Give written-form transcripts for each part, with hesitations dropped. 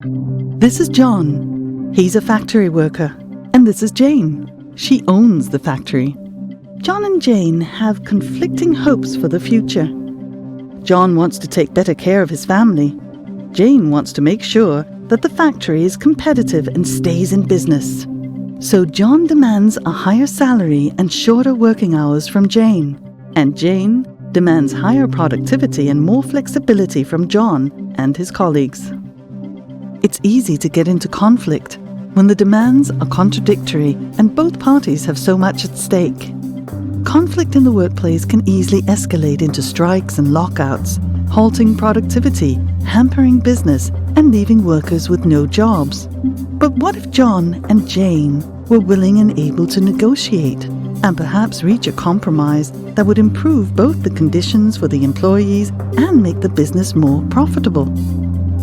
This is John. He's a factory worker. And this is Jane. She owns the factory. John and Jane have conflicting hopes for the future. John wants to take better care of his family. Jane wants to make sure that the factory is competitive and stays in business. So John demands a higher salary and shorter working hours from Jane. And Jane demands higher productivity and more flexibility from John and his colleagues. It's easy to get into conflict when the demands are contradictory and both parties have so much at stake. Conflict in the workplace can easily escalate into strikes and lockouts, halting productivity, hampering business, and leaving workers with no jobs. But what if John and Jane were willing and able to negotiate and perhaps reach a compromise that would improve both the conditions for the employees and make the business more profitable?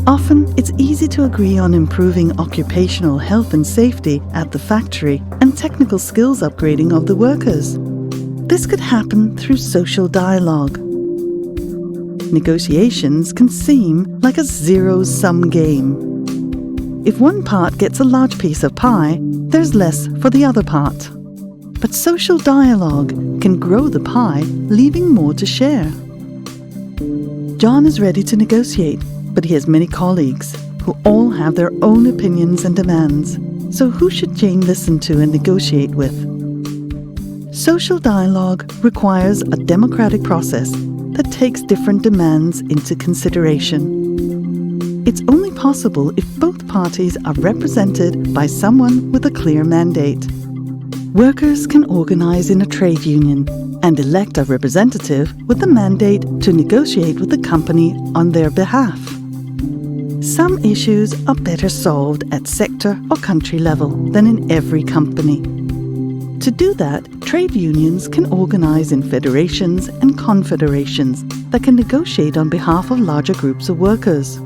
Often, it's easy to agree on improving occupational health and safety at the factory and technical skills upgrading of the workers. This could happen through social dialogue. Negotiations can seem like a zero-sum game. If one part gets a large piece of pie, there's less for the other part. But social dialogue can grow the pie, leaving more to share. John is ready to negotiate, but he has many colleagues who all have their own opinions and demands. So who should Jane listen to and negotiate with? Social dialogue requires a democratic process that takes different demands into consideration. It's only possible if both parties are represented by someone with a clear mandate. Workers can organize in a trade union and elect a representative with the mandate to negotiate with the company on their behalf. Some issues are better solved at sector or country level than in every company. To do that, trade unions can organize in federations and confederations that can negotiate on behalf of larger groups of workers.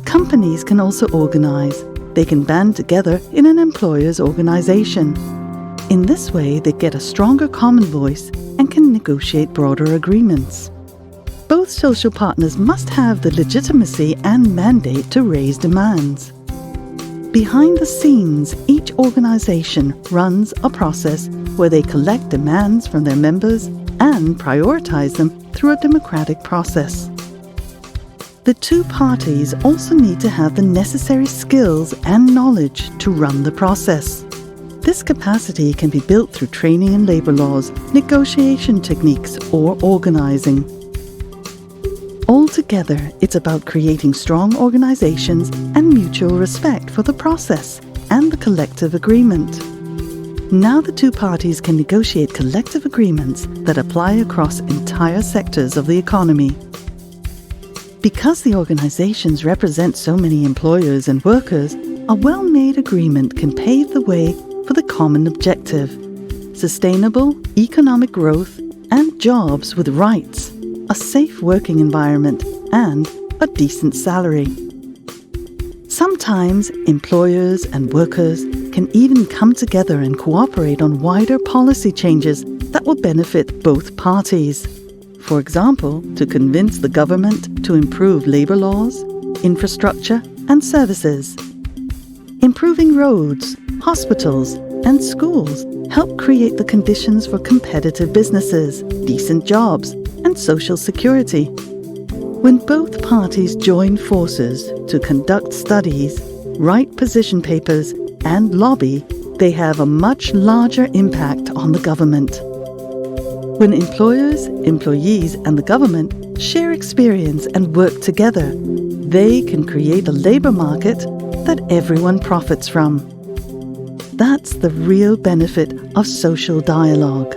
Companies can also organize. They can band together in an employer's organization. In this way, they get a stronger common voice and can negotiate broader agreements. Both social partners must have the legitimacy and mandate to raise demands. Behind the scenes, each organization runs a process where they collect demands from their members and prioritize them through a democratic process. The two parties also need to have the necessary skills and knowledge to run the process. This capacity can be built through training in labor laws, negotiation techniques, or organizing. Altogether, it's about creating strong organizations and mutual respect for the process and the collective agreement. Now the two parties can negotiate collective agreements that apply across entire sectors of the economy. Because the organizations represent so many employers and workers, a well-made agreement can pave the way for the common objective: sustainable economic growth and jobs with rights, a safe working environment, and a decent salary. Sometimes employers and workers can even come together and cooperate on wider policy changes that will benefit both parties. For example, to convince the government to improve labor laws, infrastructure, and services. Improving roads, hospitals, and schools help create the conditions for competitive businesses, decent jobs, and social security. When both parties join forces to conduct studies, write position papers, and lobby, they have a much larger impact on the government. When employers, employees, and the government share experience and work together, they can create a labor market that everyone profits from. That's the real benefit of social dialogue.